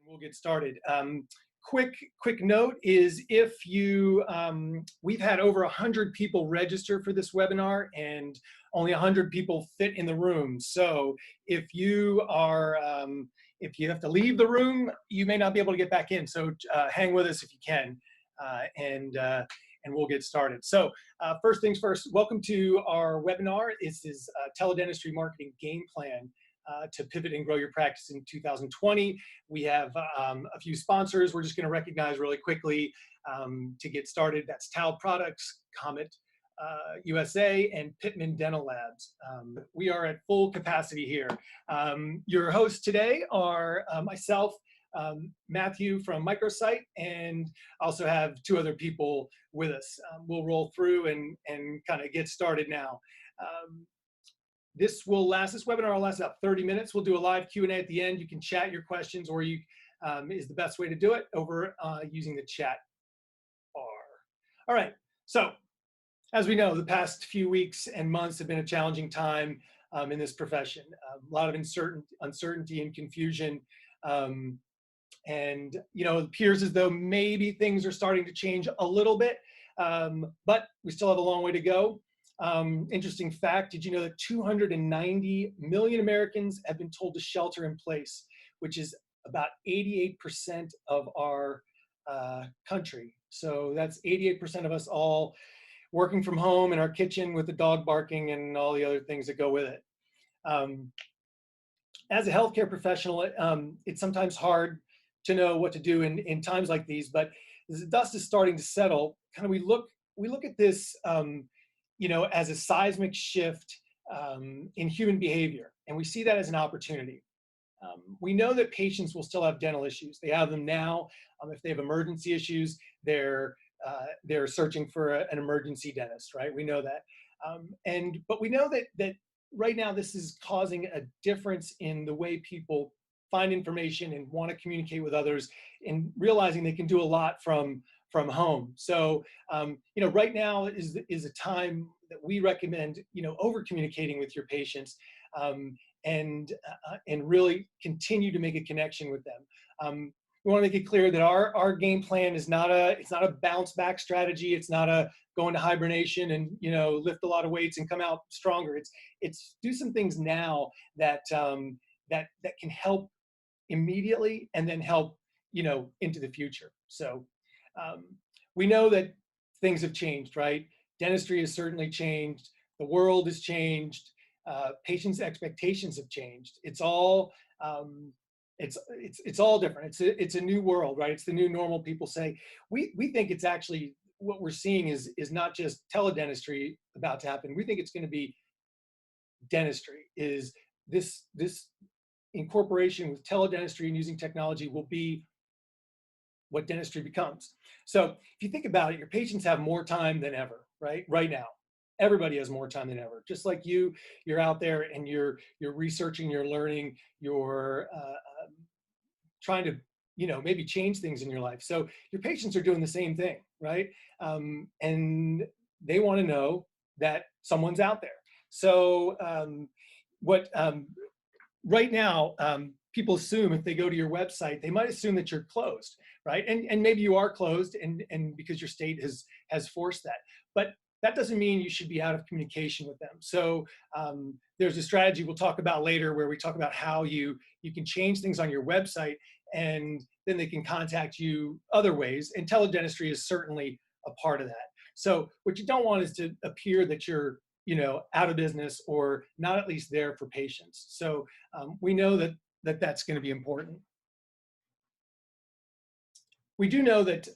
We'll get started. Quick note is if you, we've had over 100 people register for this webinar and only 100 people fit in the room. So if you are, if you have to leave the room, you may not be able to get back in. So hang with us if you can, and we'll get started. So first things first, welcome to our webinar. This is Teledentistry Marketing Game Plan. To pivot and grow your practice in 2020. We have a few sponsors we're just going to recognize really quickly to get started. That's Tau Products, Comet USA, and Pittman Dental Labs. We are at full capacity here. Your hosts today are myself, Matthew from Microsite, and also have two other people with us. We'll roll through and kind of get started now. This webinar will last about 30 minutes. We'll do a live Q&A at the end. You can chat your questions, or you is the best way to do it over using the chat bar. All right, so as we know, the past few weeks and months have been a challenging time in this profession. A lot of uncertainty and confusion. And you know, it appears as though maybe things are starting to change a little bit, but we still have a long way to go. Interesting fact, did you know that 290 million Americans have been told to shelter in place, which is about 88% of our country. So that's 88% of us all working from home in our kitchen with the dog barking and all the other things that go with it. As a healthcare professional, it's sometimes hard to know what to do in times like these, but as the dust is starting to settle, kind of we look at this you know, as a seismic shift in human behavior. And we see that as an opportunity. We know that patients will still have dental issues. They have them now. If they have emergency issues, they're searching for an emergency dentist, right? We know that. But we know that right now this is causing a difference in the way people find information and want to communicate with others, and realizing they can do a lot from home. So, you know, right now is a time that we recommend, you know, over communicating with your patients and really continue to make a connection with them. We want to make it clear that our game plan is it's not a bounce back strategy. It's not a go into hibernation and, you know, lift a lot of weights and come out stronger. It's do some things now that can help immediately and then help, you know, into the future. So we know that things have changed, right? Dentistry has certainly changed. The world has changed. Patients' expectations have changed. It's all it's all different. It's a new world, right? It's the new normal. People say we think it's actually what we're seeing is not just teledentistry about to happen. We think it's going to be dentistry. Is this incorporation with teledentistry and using technology will be what dentistry becomes. So if you think about it, your patients have more time than ever, right? Right now, everybody has more time than ever. Just like you're out there and you're researching, you're learning, you're trying to, you know, maybe change things in your life. So your patients are doing the same thing, right? And they want to know that someone's out there. So right now, people assume if they go to your website, they might assume that you're closed, right? And maybe you are closed and because your state has forced that. But that doesn't mean you should be out of communication with them. So there's a strategy we'll talk about later where we talk about how you can change things on your website and then they can contact you other ways. And teledentistry is certainly a part of that. So what you don't want is to appear that you're, you know, out of business or not at least there for patients. So we know that's going to be important. We do know that,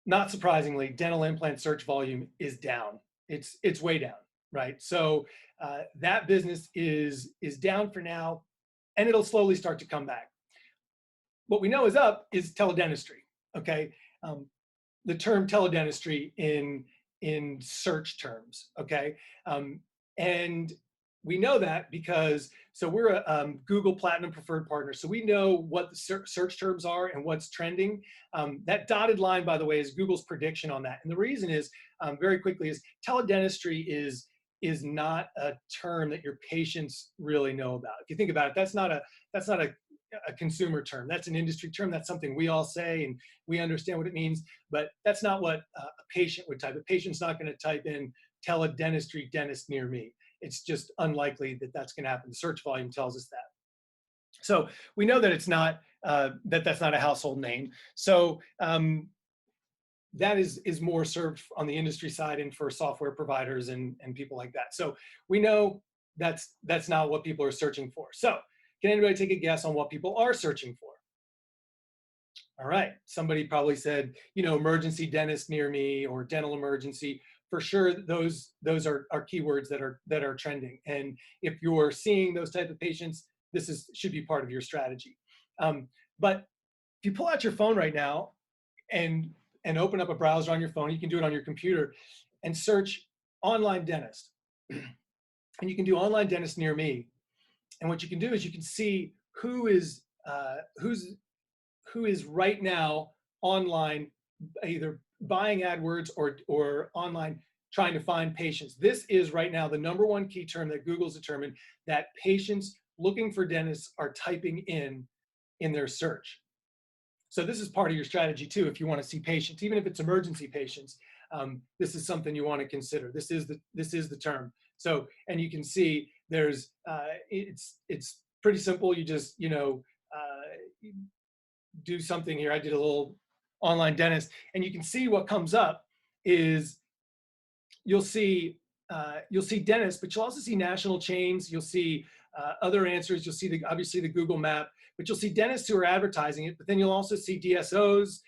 not surprisingly, dental implant search volume is down. It's way down, right? So that business is down for now, and it'll slowly start to come back. What we know is up is teledentistry, okay? The term teledentistry in search terms, okay? And we know that because, so we're a Google Platinum Preferred Partner, so we know what the search terms are and what's trending. That dotted line, by the way, is Google's prediction on that. And the reason is, very quickly, is teledentistry is not a term that your patients really know about. If you think about it, that's not a a consumer term. That's an industry term. That's something we all say and we understand what it means, but that's not what a patient would type. A patient's not going to type in teledentistry dentist near me. It's just unlikely that that's going to happen. The search volume tells us that. So we know that it's not, that's not a household name. So that is more served on the industry side and for software providers and people like that. So we know that's not what people are searching for. So can anybody take a guess on what people are searching for? All right, somebody probably said, emergency dentist near me or dental emergency. For sure, those are keywords that are trending. And if you're seeing those type of patients, this should be part of your strategy. But if you pull out your phone right now and open up a browser on your phone, you can do it on your computer, and search online dentist. And you can do online dentist near me. And what you can do is you can see who is right now online, either buying AdWords or online trying to find patients. This is right now the #1 key term that Google's determined that patients looking for dentists are typing in their search. So this is part of your strategy too. If you want to see patients, even if it's emergency patients, this is something you want to consider. This is the term. So, and you can see there's it's pretty simple. You just do something here. I did a little online dentist, and you can see what comes up is you'll see dentists, but you'll also see national chains. You'll see other answers. You'll see obviously the Google map, but you'll see dentists who are advertising it, but then you'll also see DSOs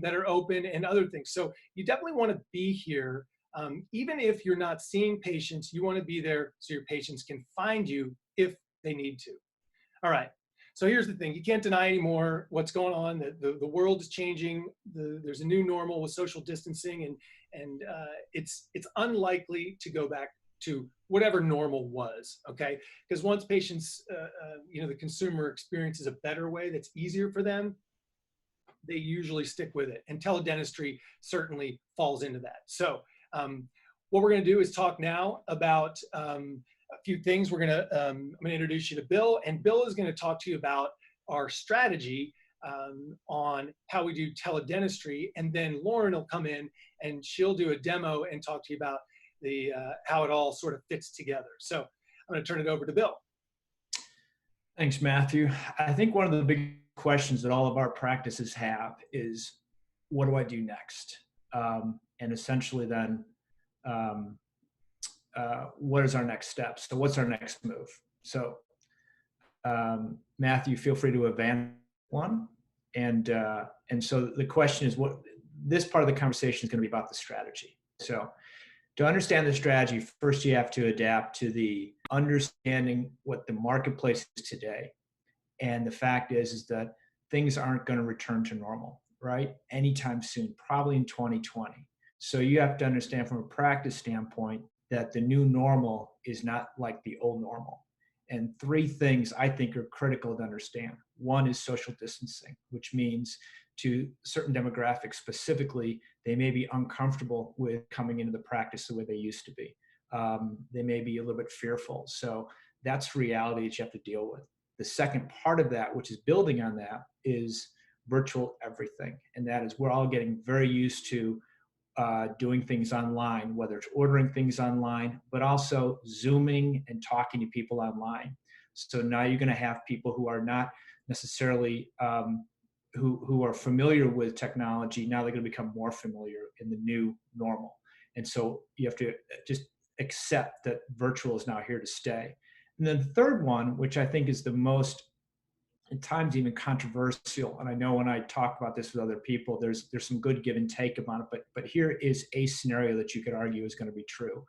that are open and other things. So you definitely want to be here. Even if you're not seeing patients, you want to be there so your patients can find you if they need to. All right. So here's the thing. You can't deny anymore what's going on. The world is changing. There's a new normal with social distancing, and it's unlikely to go back to whatever normal was, okay? Because once patients, the consumer experiences a better way that's easier for them, they usually stick with it. And teledentistry certainly falls into that. So what we're gonna do is talk now about a few things. I'm gonna introduce you to Bill, and Bill is gonna talk to you about our strategy on how we do teledentistry, and then Lauren will come in and she'll do a demo and talk to you about how it all sort of fits together. So I'm going to turn it over to Bill. Thanks, Matthew. I think one of the big questions that all of our practices have is, what do I do next? And essentially then, what is our next step? So what's our next move? So Matthew, feel free to advance one. And so the question is, this part of the conversation is going to be about the strategy. So to understand the strategy, first you have to adapt to the understanding what the marketplace is today. And the fact is that things aren't going to return to normal, right? Anytime soon, probably in 2020. So you have to understand from a practice standpoint that the new normal is not like the old normal. And 3 things I think are critical to understand. One is social distancing, which means to certain demographics specifically, they may be uncomfortable with coming into the practice the way they used to be. They may be a little bit fearful. So that's reality that you have to deal with. The second part of that, which is building on that, is virtual everything. And that is, we're all getting very used to doing things online, whether it's ordering things online, but also Zooming and talking to people online. So now you're going to have people who are not necessarily who are familiar with technology. Now they're going to become more familiar in the new normal. And so you have to just accept that virtual is now here to stay. And then the third one, which I think is the most, at times even controversial, and I know when I talk about this with other people, there's some good give and take about it, but here is a scenario that you could argue is going to be true.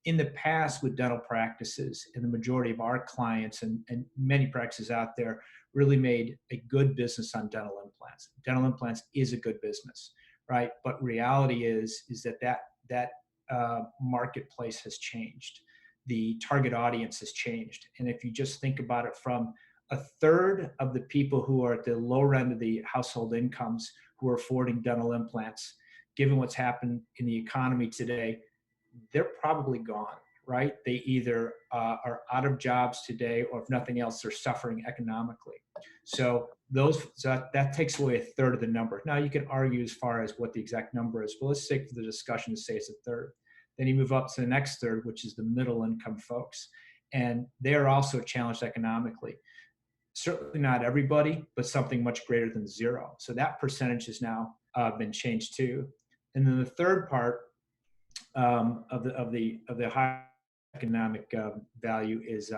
In the past with dental practices, and the majority of our clients and many practices out there really made a good business on dental implants. Dental implants is a good business, right? But reality is that marketplace has changed. The target audience has changed. And if you just think about it from a third of the people who are at the lower end of the household incomes who are affording dental implants, given what's happened in the economy today, they're probably gone, right? They either are out of jobs today, or if nothing else, they're suffering economically. So that takes away a third of the number. Now you can argue as far as what the exact number is, but let's take for the discussion to say it's a third. Then you move up to the next third, which is the middle income folks. And they are also challenged economically. Certainly not everybody, but something much greater than zero. So that percentage has now been changed too. And then the third part of the high economic value is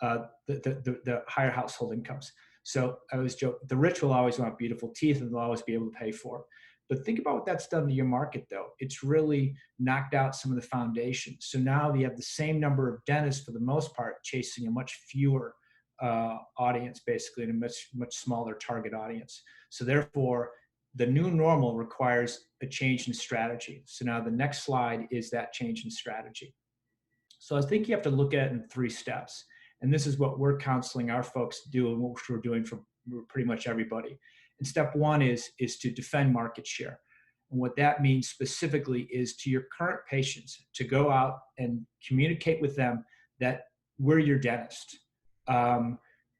the higher household incomes. So I always joke, the rich will always want beautiful teeth and they'll always be able to pay for it. But think about what that's done to your market, though. It's really knocked out some of the foundations. So now you have the same number of dentists, for the most part, chasing a much fewer audience, basically, and a much smaller target audience. So therefore, the new normal requires a change in strategy. So now the next slide is that change in strategy. So I think you have to look at it in 3 steps. And this is what we're counseling our folks to do, and what we're doing for pretty much everybody. And step 1 is to defend market share. And what that means specifically is to your current patients to go out and communicate with them that we're your dentist.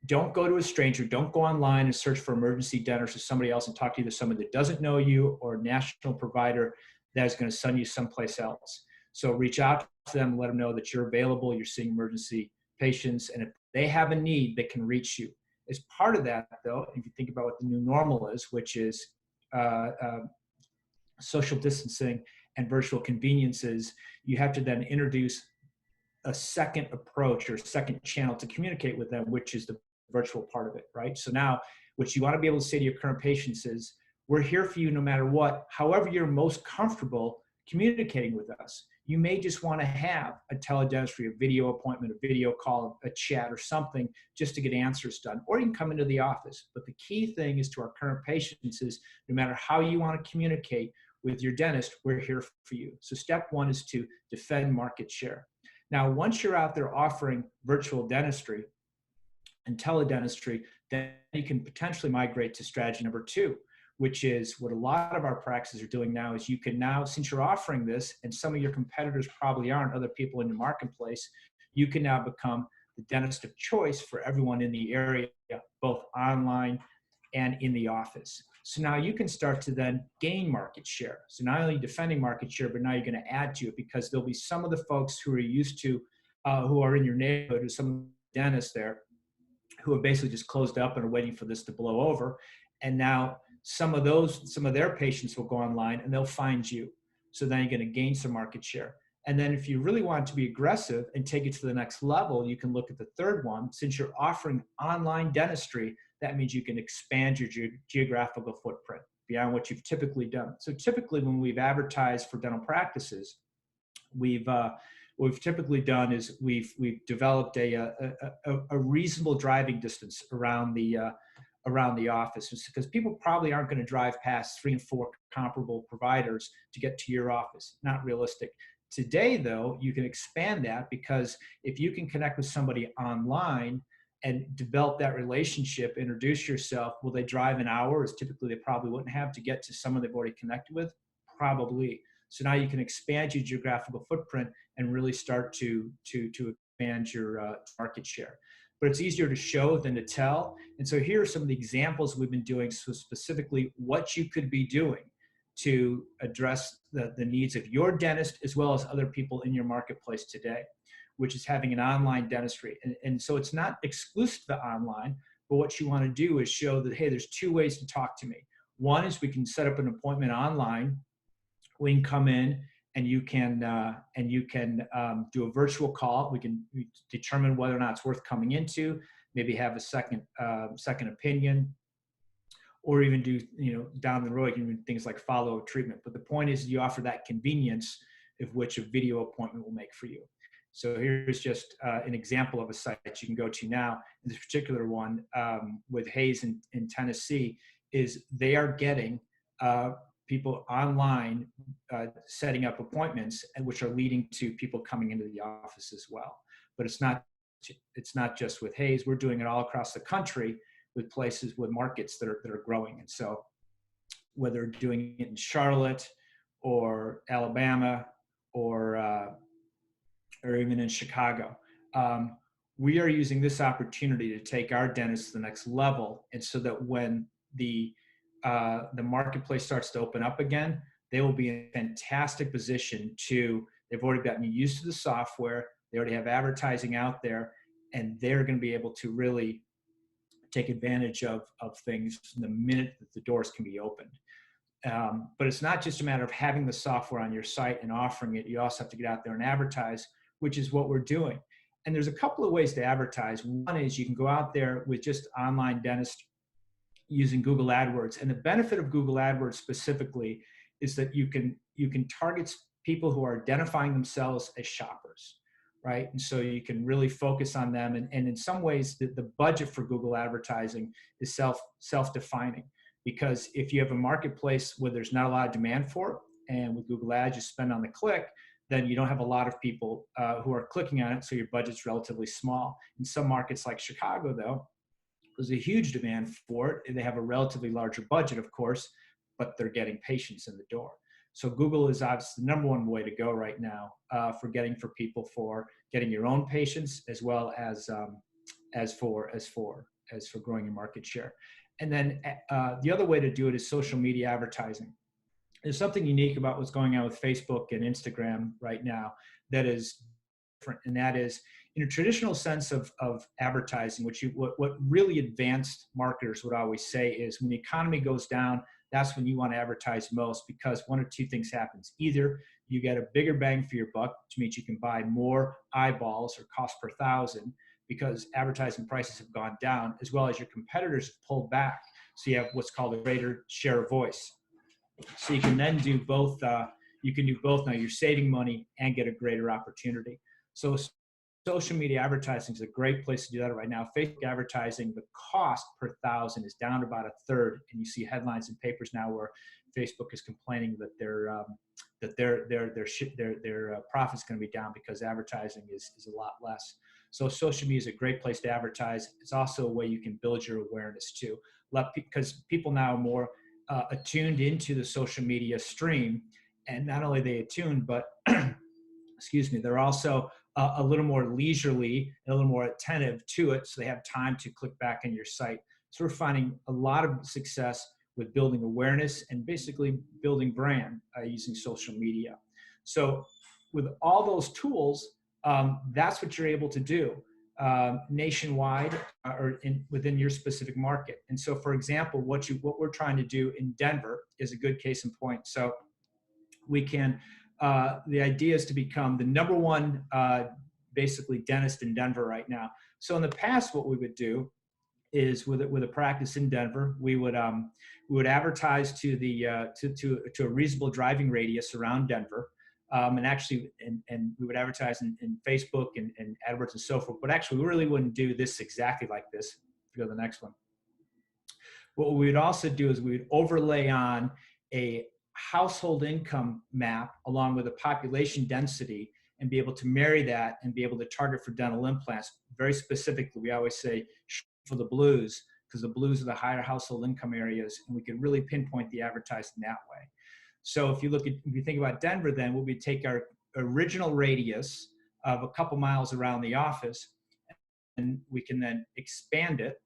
Don't go to a stranger. Don't go online and search for emergency dentist or somebody else and talk to either someone that doesn't know you or a national provider that is going to send you someplace else. So reach out to them, let them know that you're available, you're seeing emergency patients, and if they have a need, they can reach you. As part of that, though, if you think about what the new normal is, which is social distancing and virtual conveniences, you have to then introduce a second approach or second channel to communicate with them, which is the virtual part of it, right? So now what you want to be able to say to your current patients is, we're here for you no matter what, however you're most comfortable communicating with us. You may just want to have a teledentistry, a video appointment, a video call, a chat or something just to get answers done, or you can come into the office. But the key thing is to our current patients is no matter how you want to communicate with your dentist, we're here for you. So step 1 is to defend market share. Now, once you're out there offering virtual dentistry and teledentistry, then you can potentially migrate to strategy number 2, which is what a lot of our practices are doing now. Is you can now, since you're offering this, and some of your competitors probably aren't, other people in the marketplace, you can now become the dentist of choice for everyone in the area, both online and in the office. So now you can start to then gain market share. So not only defending market share, but now you're going to add to it, because there'll be some of the folks who are used to, who are in your neighborhood, or some dentists there, who have basically just closed up and are waiting for this to blow over. And now some of their patients will go online and they'll find you. So then you're going to gain some market share. And then if you really want to be aggressive and take it to the next level, you can look at the third one. Since you're offering online dentistry, that means you can expand your geographical footprint beyond what you've typically done. So typically when we've advertised for dental practices, what we've typically done is we've developed a reasonable driving distance around the office, because people probably aren't going to drive past 3 and 4 comparable providers to get to your office. Not realistic. Today, though, you can expand that, because if you can connect with somebody online and develop that relationship, introduce yourself, will they drive an hour, as typically they probably wouldn't have, to get to someone they've already connected with? Probably. So now you can expand your geographical footprint and really start to expand your market share. But it's easier to show than to tell. And so here are some of the examples we've been doing, so specifically what you could be doing to address the needs of your dentist as well as other people in your marketplace today, which is having an online dentistry. And so it's not exclusive to online, but what you want to do is show that, hey, there's 2 ways to talk to me. One is we can set up an appointment online. We can come in and you can do a virtual call. We can determine whether or not it's worth coming into, maybe have a second opinion, or even do, down the road, you can do things like follow-up treatment. But the point is you offer that convenience of which a video appointment will make for you. So here's just an example of a site that you can go to now. This particular one with Hayes in Tennessee is they are getting people online setting up appointments, and which are leading to people coming into the office as well. But it's not just with Hayes. We're doing it all across the country with places, with markets that are growing. And so whether doing it in Charlotte or Alabama or or even in Chicago. We are using this opportunity to take our dentists to the next level, and so that when the marketplace starts to open up again, they will be in a fantastic position to. They've already gotten used to the software. They already have advertising out there, and they're going to be able to really take advantage of things the minute that the doors can be opened. But it's not just a matter of having the software on your site and offering it. You also have to get out there and advertise, which is what we're doing. And there's a couple of ways to advertise. One is you can go out there with just online dentist using Google AdWords. And the benefit of Google AdWords specifically is that you can target people who are identifying themselves as shoppers, right? And so you can really focus on them. And in some ways, the budget for Google advertising is self-defining. Because if you have a marketplace where there's not a lot of demand for it, and with Google Ads you spend on the click, then you don't have a lot of people who are clicking on it, so your budget's relatively small. In some markets like Chicago, though, there's a huge demand for it, and they have a relatively larger budget, of course, but they're getting patients in the door. So Google is obviously the number one way to go right now for getting your own patients, as well as for growing your market share. And then the other way to do it is social media advertising. There's something unique about what's going on with Facebook and Instagram right now that is different, and that is in a traditional sense of advertising, what really advanced marketers would always say is when the economy goes down, that's when you want to advertise most, because one of two things happens. Either you get a bigger bang for your buck, which means you can buy more eyeballs or cost per thousand, because advertising prices have gone down, as well as your competitors have pulled back. So you have what's called a greater share of voice. So you can then do both. You can do both now. You're saving money and get a greater opportunity. So social media advertising is a great place to do that right now. Facebook advertising, the cost per thousand is down about a third, and you see headlines in papers now where Facebook is complaining that their profit's going to be down because advertising is a lot less. So social media is a great place to advertise. It's also a way you can build your awareness too, because people now are more attuned into the social media stream, and not only are they attuned, but excuse me, they're also a little more leisurely and a little more attentive to it, so they have time to click back on your site. So we're finding a lot of success with building awareness and basically building brand using social media. So with all those tools, that's what you're able to do nationwide or within your specific market. And so, for example, what we're trying to do in Denver is a good case in point. So we can, the idea is to become the number one basically dentist in Denver right now. So in the past, what we would do is with a practice in Denver, we would advertise to a reasonable driving radius around Denver. And actually, and we would advertise in Facebook and AdWords and so forth. But actually, we really wouldn't do this exactly like this. If you go to the next one. What we would also do is we would overlay on a household income map along with a population density and be able to marry that and be able to target for dental implants. Very specifically, we always say for the blues, because the blues are the higher household income areas, and we could really pinpoint the advertising that way. So if you think about Denver, then we'll take our original radius of a couple miles around the office, and we can then expand it.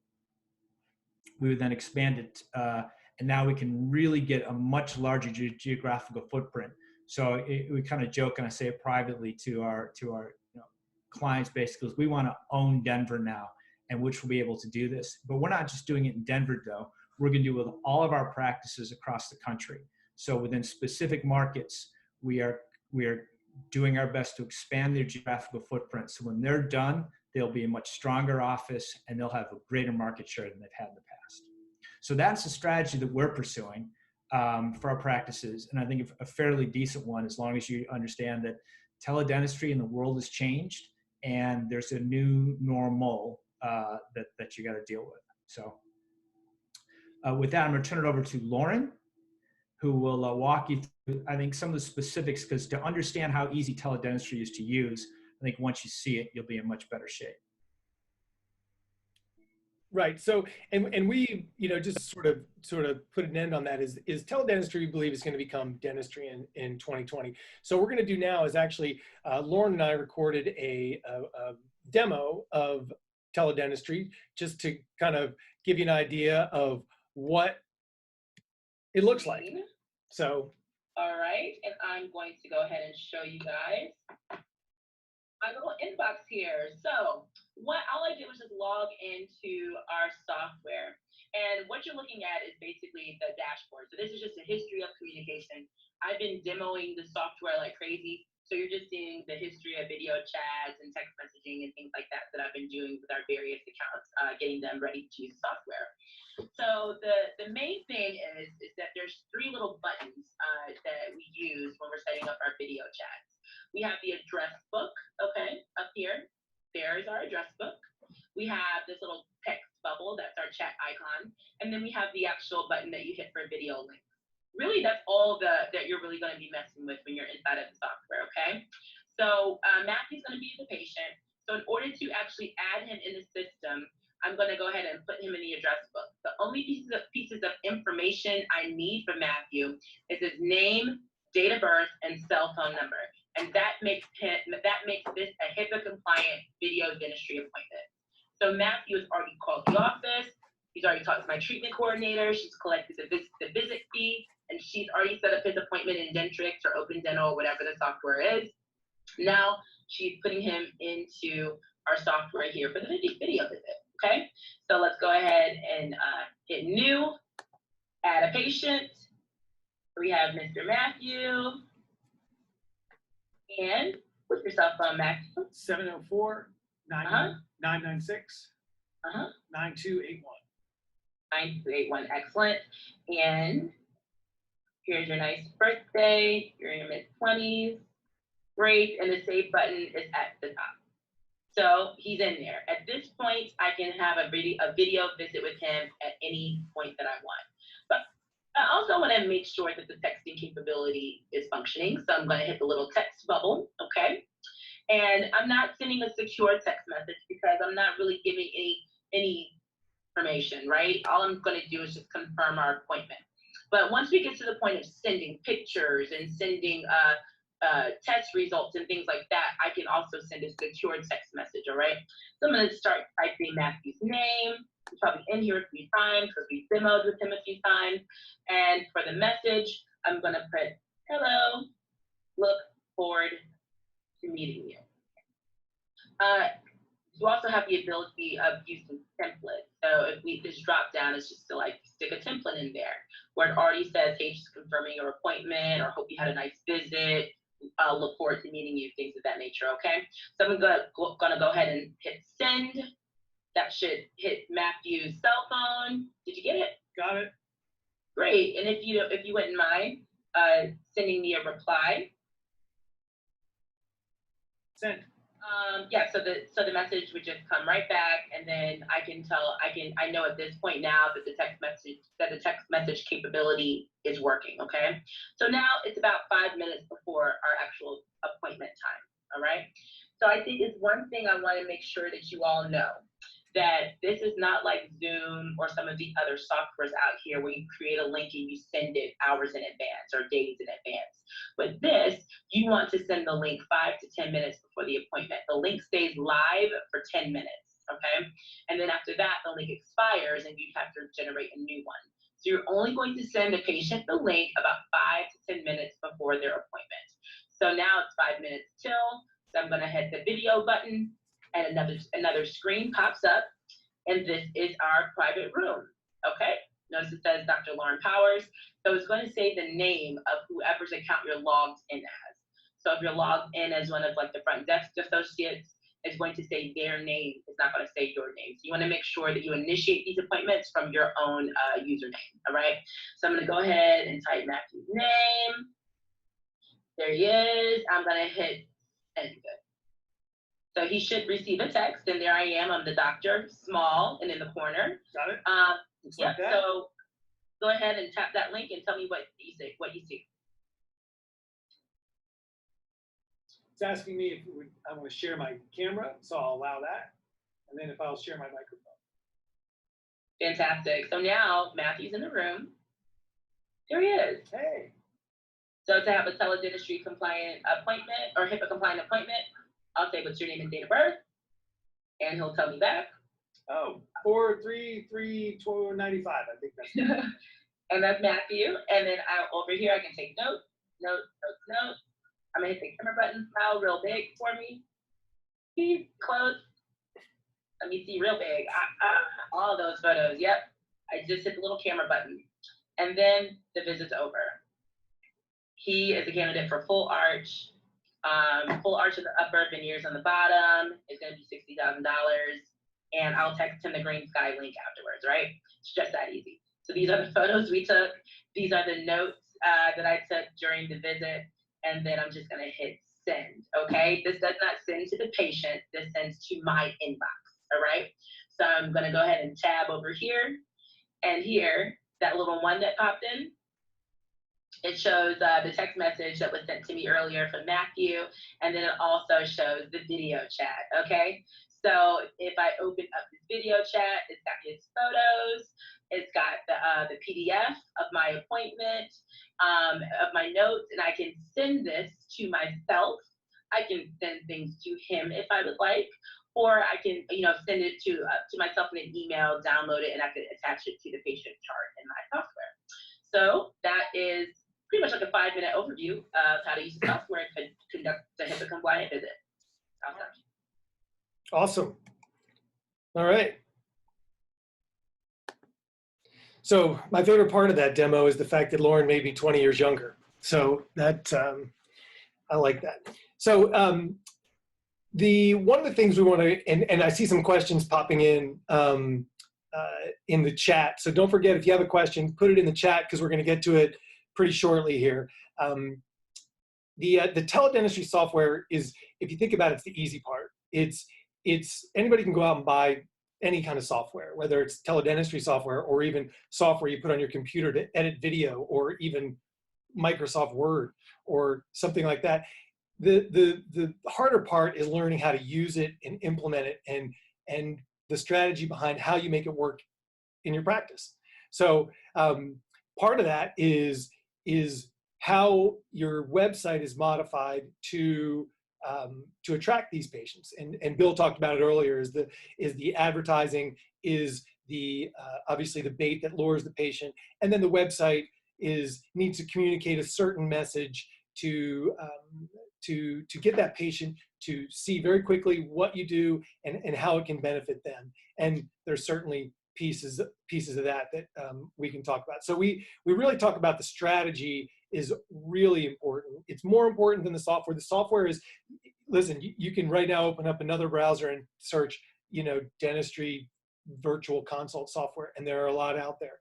We would then expand it, and now we can really get a much larger geographical footprint. So we kind of joke, and I say it privately to our clients, basically, we want to own Denver now, and which will be able to do this. But we're not just doing it in Denver, though. We're going to do it with all of our practices across the country. So within specific markets, we are doing our best to expand their geographical footprint. So when they're done, they'll be a much stronger office, and they'll have a greater market share than they've had in the past. So that's a strategy that we're pursuing for our practices, and I think a fairly decent one, as long as you understand that teledentistry in the world has changed, and there's a new normal that you got to deal with. So with that, I'm going to turn it over to Lauren, who will walk you through, I think, some of the specifics, because to understand how easy teledentistry is to use, I think once you see it, you'll be in much better shape. Right. So, and we, just sort of put an end on that is teledentistry, we believe, is going to become dentistry in 2020. So what we're going to do now is actually, Lauren and I recorded a demo of teledentistry just to kind of give you an idea of what it looks like. So, All right, and I'm going to go ahead and show you guys my little inbox here. So all I did was just log into our software. And what you're looking at is basically the dashboard. So this is just a history of communication. I've been demoing the software like crazy. So you're just seeing the history of video chats and text messaging and things like that that I've been doing with our various accounts, getting them ready to use the software. So the main thing is that there's three little buttons that we use when we're setting up our video chats. We have the address book, okay, up here. There's our address book. We have this little text bubble, that's our chat icon. And then we have the actual button that you hit for video links. Really, that's all that you're really going to be messing with when you're inside of the software, okay? So Matthew's going to be the patient. So in order to actually add him in the system, I'm going to go ahead and put him in the address book. The only pieces of information I need from Matthew is his name, date of birth, and cell phone number. And that makes this a HIPAA compliant video dentistry appointment. So Matthew has already called the office. He's already talked to my treatment coordinator. She's collected the visit fee, and she's already set up his appointment in Dentrix or Open Dental or whatever the software is. Now she's putting him into our software here for the video visit. Okay, so let's go ahead and hit new, add a patient. We have Mr. Matthew. And what's your cell phone, Matthew? 704 996 9281. 9281, excellent. And here's your nice birthday. You're in your mid-20s. Great, and the save button is at the top. So he's in there. At this point, I can have a video visit with him at any point that I want. But I also want to make sure that the texting capability is functioning. So I'm going to hit the little text bubble, okay? And I'm not sending a secure text message because I'm not really giving any information, right? All I'm going to do is just confirm our appointment. But once we get to the point of sending pictures and sending test results and things like that, I can also send a secure text message, all right? So I'm going to start typing Matthew's name. He's probably in here a few times because we demoed with him a few times. And for the message, I'm going to put, hello, look forward to meeting you. You also have the ability of using templates. So if this drop down is just to like stick a template in there where it already says, hey, just confirming your appointment or hope you had a nice visit. Look forward to meeting you, things of that nature, okay? So I'm gonna go ahead and hit send. That should hit Matthew's cell phone. Did you get it? Got it. Great, and if you wouldn't mind sending me a reply. Send. Yeah, so the message would just come right back, and then I know at this point now that the text message capability is working, okay? So now it's about 5 minutes before our actual appointment time, all right? So I think it's one thing I want to make sure that you all know, that this is not like Zoom or some of the other softwares out here where you create a link and you send it hours in advance or days in advance. With this, you want to send the link 5 to 10 minutes before the appointment. The link stays live for 10 minutes, okay? And then after that, the link expires and you have to generate a new one. So you're only going to send a patient the link about 5 to 10 minutes before their appointment. So now it's 5 minutes till, so I'm gonna hit the video button, and another screen pops up, and this is our private room, okay? Notice it says Dr. Lauren Powers. So it's going to say the name of whoever's account you're logged in as. So if you're logged in as one of like the front desk associates, it's going to say their name. It's not going to say your name. So you want to make sure that you initiate these appointments from your own username, all right? So I'm going to go ahead and type Matthew's name. There he is. I'm going to hit send. So he should receive a text, and there I am. I'm the doctor, small and in the corner. Got it. Yeah. Like that. So go ahead and tap that link and tell me what you see. It's asking me if I want to share my camera, so I'll allow that. And then if I'll share my microphone. Fantastic. So now Matthew's in the room. There he is. Hey. So to have a teledentistry compliant appointment or HIPAA compliant appointment, I'll say what's your name and date of birth, and he'll tell me back. Oh, 433-295. I think that's. And that's Matthew. And then over here, I can take notes. I'm gonna hit the camera button, smile real big for me. Please close. Let me see real big. All those photos. Yep. I just hit the little camera button. And then the visit's over. He is a candidate for full arch. Full arch in the upper, veneers on the bottom. It's gonna be $60,000. And I'll text him the green sky link afterwards, right? It's just that easy. So these are the photos we took. These are the notes that I took during the visit. And then I'm just gonna hit send, okay? This does not send to the patient. This sends to my inbox, all right? So I'm gonna go ahead and tab over here. And here, that little one that popped in, it shows the text message that was sent to me earlier from Matthew. And then it also shows the video chat, okay? So if I open up this video chat, it's got his photos, it's got the PDF of my appointment, of my notes, and I can send this to myself. I can send things to him if I would like, or I can, send it to myself in an email, download it, and I can attach it to the patient chart in my software. So that is pretty much like a 5-minute overview of how to use the software and conduct the HIPAA compliant visit. Awesome. All right. So my favorite part of that demo is the fact that Lauren may be 20 years younger. So that, I like that. So one of the things we want to, and I see some questions popping in the chat. So don't forget, if you have a question, put it in the chat because we're going to get to it pretty shortly here. The teledentistry software is, if you think about it, it's the easy part. It's anybody can go out and buy any kind of software, whether it's teledentistry software or even software you put on your computer to edit video, or even Microsoft Word or something like that. The harder part is learning how to use it and implement it, and the strategy behind how you make it work in your practice. So part of that is how your website is modified to attract these patients. And Bill talked about it earlier, is the advertising, is the obviously the bait that lures the patient, and then the website needs to communicate a certain message to get that patient to see very quickly what you do and how it can benefit them. And there's certainly pieces of that we can talk about. So we really talk about the strategy is really important. It's more important than the software. The software is, listen, you can right now open up another browser and search, dentistry virtual consult software, and there are a lot out there.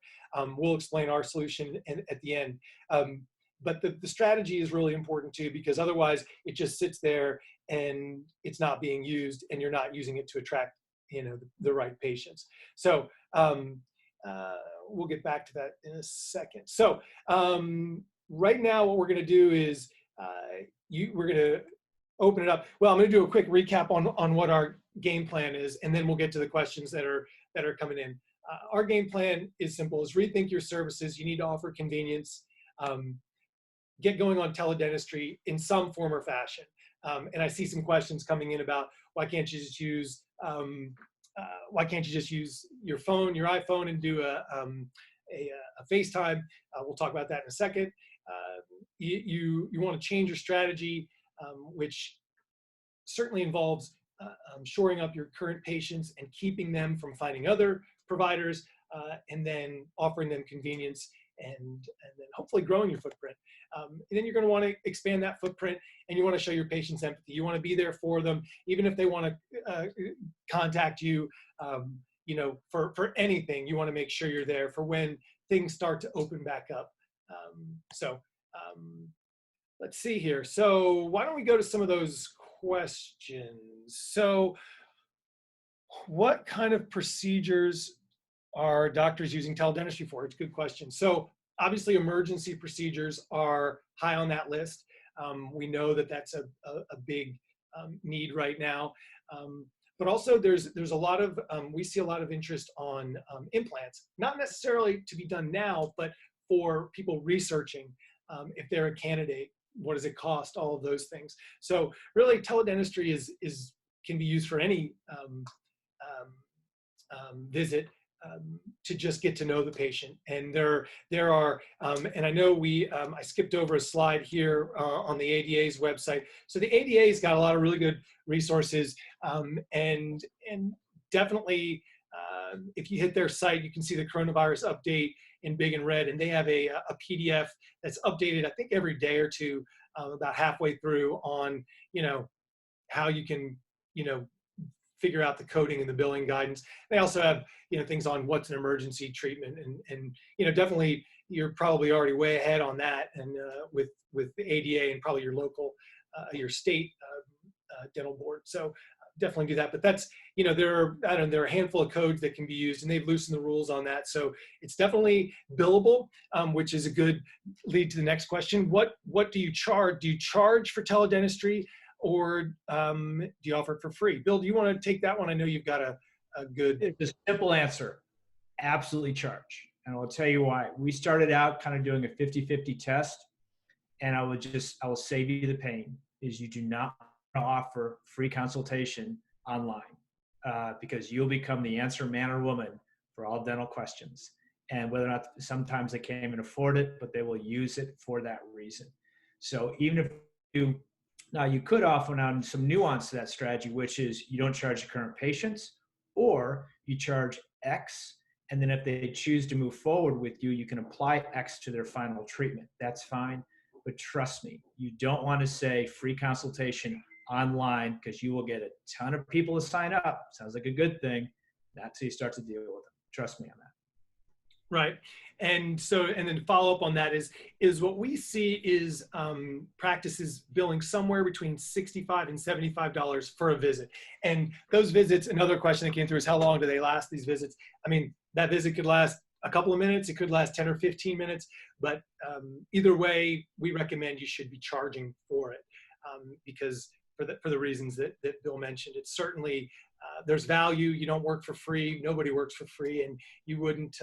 We'll explain our solution at the end. But the strategy is really important too, because otherwise it just sits there and it's not being used, and you're not using it to attract, the right patients. So we'll get back to that in a second. So right now what we're going to do is we're going to open it up. Well, I'm going to do a quick recap on what our game plan is, and then we'll get to the questions that are coming in. Our game plan is simple: is rethink your services. You need to offer convenience. Get going on teledentistry in some form or fashion. And I see some questions coming in about why can't you just use your phone, your iPhone, and do a FaceTime? We'll talk about that in a second. You want to change your strategy, which certainly involves shoring up your current patients and keeping them from finding other providers, and then offering them convenience, and then hopefully growing your footprint. And then you're going to want to expand that footprint, and you want to show your patients empathy. You want to be there for them, even if they want to contact you, for anything. You want to make sure you're there for when things start to open back up. Let's see here. So why don't we go to some of those questions? So what kind of procedures are doctors using teledentistry for? It's a good question. So obviously emergency procedures are high on that list. We know that that's a big need right now. But also there's a lot of, we see a lot of interest on implants, not necessarily to be done now, but for people researching if they're a candidate, what does it cost, all of those things. So really teledentistry can be used for any visit to just get to know the patient. And there are, and I know I skipped over a slide here on the ADA's website. So the ADA's got a lot of really good resources, and definitely if you hit their site, you can see the coronavirus update in big and red, and they have a PDF that's updated, I think, every day or two, about halfway through on, how you can, figure out the coding and the billing guidance. They also have, things on what's an emergency treatment, and definitely you're probably already way ahead on that, and with the ADA and probably your local, your state dental board. So definitely do that. But that's, there are a handful of codes that can be used, and they've loosened the rules on that. So it's definitely billable, which is a good lead to the next question. What do you charge? Do you charge for teledentistry, or do you offer it for free? Bill, do you want to take that one? I know you've got a good. It's a simple answer. Absolutely charge. And I'll tell you why. We started out kind of doing a 50-50 test, and I will save you the pain, is you do not offer free consultation online because you'll become the answer man or woman for all dental questions. And whether or not, sometimes they can't even afford it, but they will use it for that reason. So even if you could offer on some nuance to that strategy, which is you don't charge the current patients, or you charge X, and then if they choose to move forward with you, you can apply X to their final treatment. That's fine. But trust me, you don't want to say free consultation online, because you will get a ton of people to sign up. Sounds like a good thing. Not till you start to deal with them. Trust me on that. Right. And so, and then follow up on that is what we see is practices billing somewhere between $65 and $75 for a visit. And those visits, another question that came through is, how long do they last, these visits? I mean, that visit could last a couple of minutes, it could last 10 or 15 minutes, but either way, we recommend you should be charging for it, because for the reasons that Bill mentioned. It's certainly, there's value. You don't work for free. Nobody works for free, and you wouldn't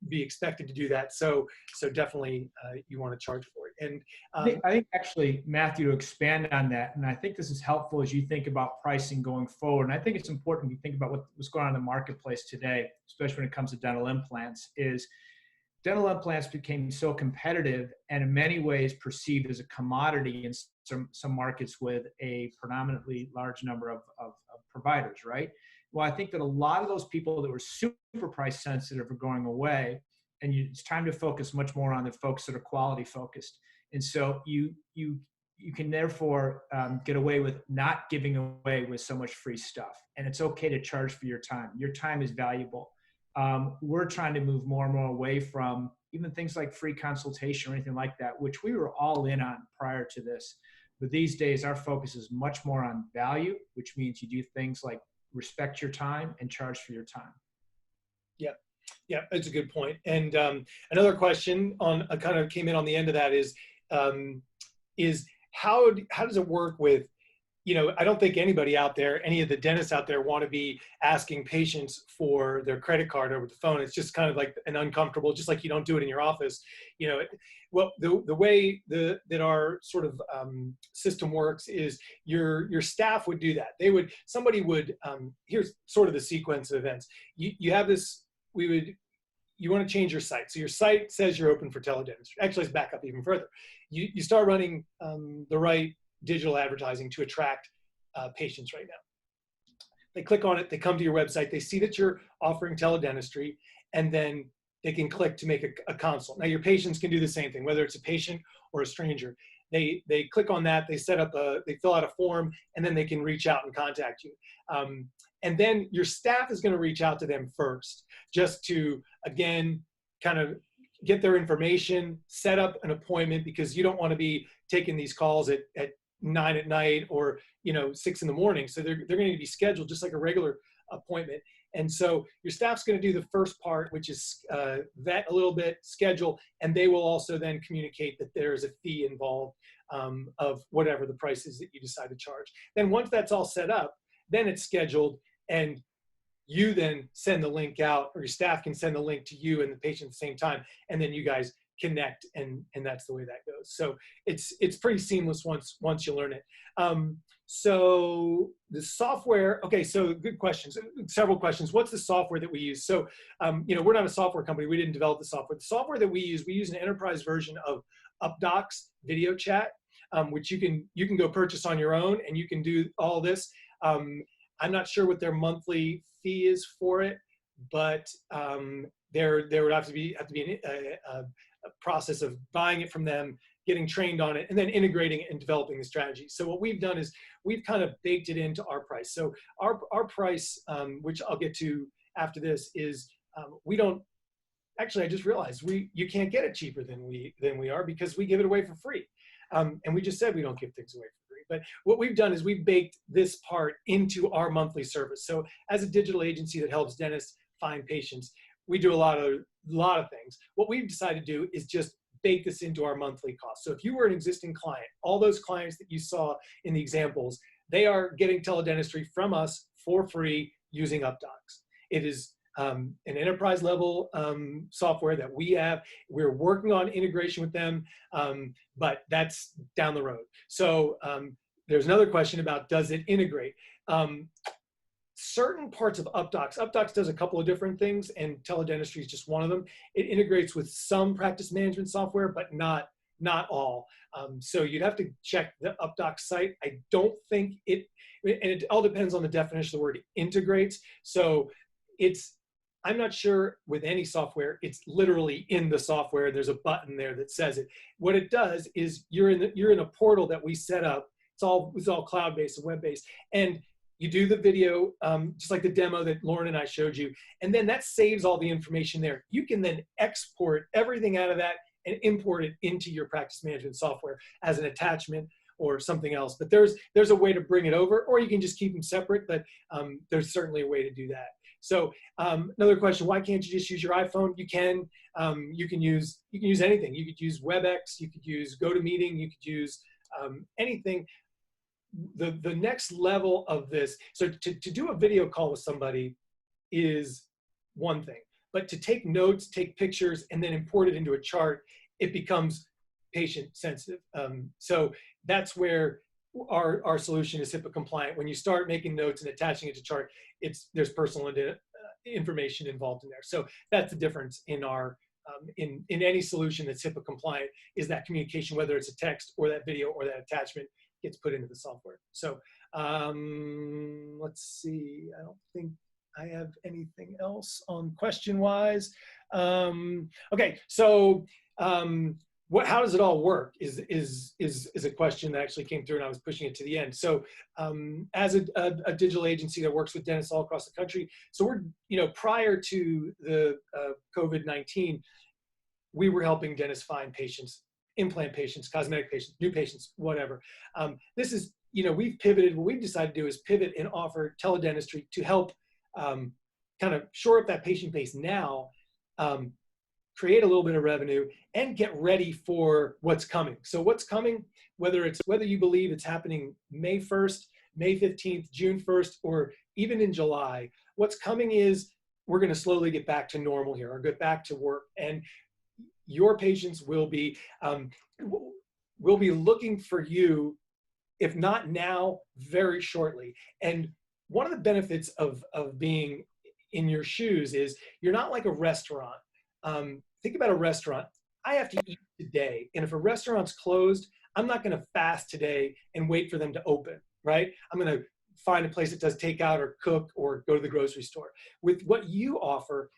be expected to do that. So definitely you want to charge for it. And I think actually, Matthew, to expand on that, and I think this is helpful as you think about pricing going forward. And I think it's important to think about what's going on in the marketplace today, especially when it comes to dental implants, is dental implants became so competitive and in many ways perceived as a commodity in some markets with a predominantly large number of providers, right? Well, I think that a lot of those people that were super price sensitive are going away, and it's time to focus much more on the folks that are quality focused. And so you can therefore get away with not giving away with so much free stuff. And it's okay to charge for your time. Your time is valuable. We're trying to move more and more away from even things like free consultation or anything like that, which we were all in on prior to this. But these days, our focus is much more on value, which means you do things like respect your time and charge for your time. Yeah, that's a good point. And another question on kind of came in on the end of that is how does it work with, I don't think anybody out there, any of the dentists out there, want to be asking patients for their credit card over the phone. It's just kind of like an uncomfortable, just like you don't do it in your office. Well, the way that our sort of system works is your staff would do that. Somebody would, here's sort of the sequence of events. You have this, you want to change your site. So your site says you're open for teledentistry. Actually, let's back up even further. You start running the right digital advertising to attract patients right now. They click on it, they come to your website, they see that you're offering teledentistry, and then they can click to make a consult. Now your patients can do the same thing, whether it's a patient or a stranger. They click on that, they they fill out a form, and then they can reach out and contact you. And then your staff is going to reach out to them first, just to, again, kind of get their information, set up an appointment, because you don't want to be taking these calls at 9 at night or 6 in the morning. So they're going to be scheduled just like a regular appointment. And so your staff's going to do the first part, which is vet a little bit, schedule, and they will also then communicate that there's a fee involved of whatever the price is that you decide to charge. Then once that's all set up, then it's scheduled, and you then send the link out, or your staff can send the link to you and the patient at the same time, and then you guys connect, and that's the way that goes. So it's pretty seamless once you learn it. So the software, okay, so good questions, several questions. What's the software that we use? So, we're not a software company. We didn't develop the software. The software that we use an enterprise version of UpDocs video chat, which you can go purchase on your own, and you can do all this. I'm not sure what their monthly fee is for it, but there would have to be a process of buying it from them, getting trained on it, and then integrating it and developing the strategy. So what we've done is we've kind of baked it into our price. So our price, which I'll get to after this, is we don't, actually I just realized you can't get it cheaper than we are, because we give it away for free. And we just said we don't give things away for free. But what we've done is we've baked this part into our monthly service. So as a digital agency that helps dentists find patients, we do a lot of things. What we've decided to do is just bake this into our monthly cost. So if you were an existing client, all those clients that you saw in the examples, they are getting teledentistry from us for free using UpDocs. It is an enterprise level software that we have. We're working on integration with them, but that's down the road. So there's another question about, does it integrate? Certain parts of UpDocs does a couple of different things, and teledentistry is just one of them. It integrates with some practice management software, but not all. So you'd have to check the UpDocs site. I don't think and it all depends on the definition of the word integrates. So I'm not sure with any software, it's literally in the software. There's a button there that says it. What it does is you're in a portal that we set up. It's all cloud-based and web-based, and you do the video, just like the demo that Lauren and I showed you, and then that saves all the information there. You can then export everything out of that and import it into your practice management software as an attachment or something else. But there's a way to bring it over, or you can just keep them separate, but there's certainly a way to do that. So another question, why can't you just use your iPhone? You can. You can use anything. You could use WebEx, you could use GoToMeeting, you could use anything. The next level of this, so to do a video call with somebody is one thing, but to take notes, take pictures, and then import it into a chart, it becomes patient sensitive. So that's where our solution is HIPAA compliant. When you start making notes and attaching it to chart, there's personal information involved in there. So that's the difference in our in any solution that's HIPAA compliant, is that communication, whether it's a text or that video or that attachment, gets put into the software. So let's see, I don't think I have anything else on question-wise. Okay, so how does it all work is a question that actually came through, and I was pushing it to the end. So as a digital agency that works with dentists all across the country, so we're, prior to the COVID-19, we were helping dentists find patients, implant patients, cosmetic patients, new patients, whatever. This is, we've pivoted. What we've decided to do is pivot and offer teledentistry to help kind of shore up that patient base now, create a little bit of revenue, and get ready for what's coming. So what's coming, whether you believe it's happening May 1st, May 15th, June 1st, or even in July, what's coming is we're going to slowly get back to normal here, or get back to work. And your patients will be looking for you, if not now, very shortly. And one of the benefits of being in your shoes is you're not like a restaurant. Think about a restaurant. I have to eat today. And if a restaurant's closed, I'm not going to fast today and wait for them to open, right? I'm going to find a place that does takeout or cook or go to the grocery store. With what you offer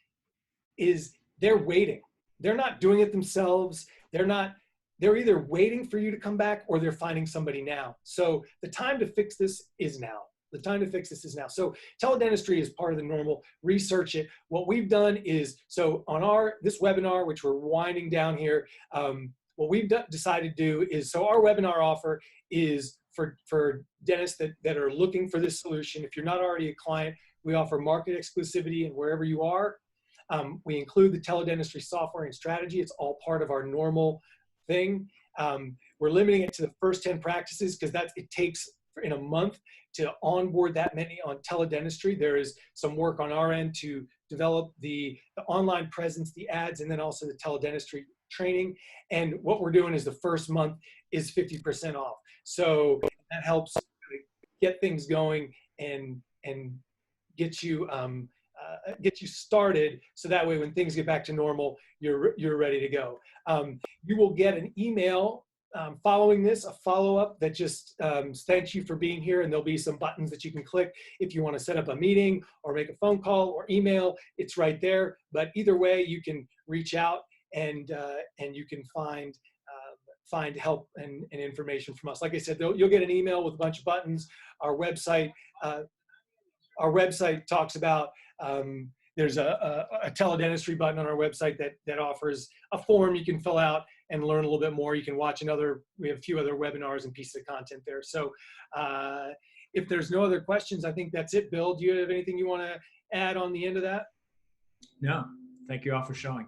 is they're waiting. They're not doing it themselves. They're either waiting for you to come back, or they're finding somebody now. So the time to fix this is now. The time to fix this is now. So teledentistry is part of the normal. Research it. What we've done is, so on this webinar, which we're winding down here, what we've decided to do is, so our webinar offer is for dentists that are looking for this solution. If you're not already a client, we offer market exclusivity, and wherever you are, we include the teledentistry software and strategy. It's all part of our normal thing. We're limiting it to the first 10 practices, because it takes in a month to onboard that many on teledentistry. There is some work on our end to develop the online presence, the ads, and then also the teledentistry training. And what we're doing is the first month is 50% off. So that helps get things going and get you started, so that way when things get back to normal, you're ready to go. You will get an email following this, a follow-up that just thanks you for being here, and there'll be some buttons that you can click if you want to set up a meeting or make a phone call or email. It's right there. But either way, you can reach out and you can find help and information from us. Like I said, you'll get an email with a bunch of buttons. Our website talks about, there's a teledentistry button on our website that offers a form you can fill out and learn a little bit more. You can watch we have a few other webinars and pieces of content there. So if there's no other questions, I think that's it. Bill, do you have anything you want to add on the end of that? No, thank you all for showing.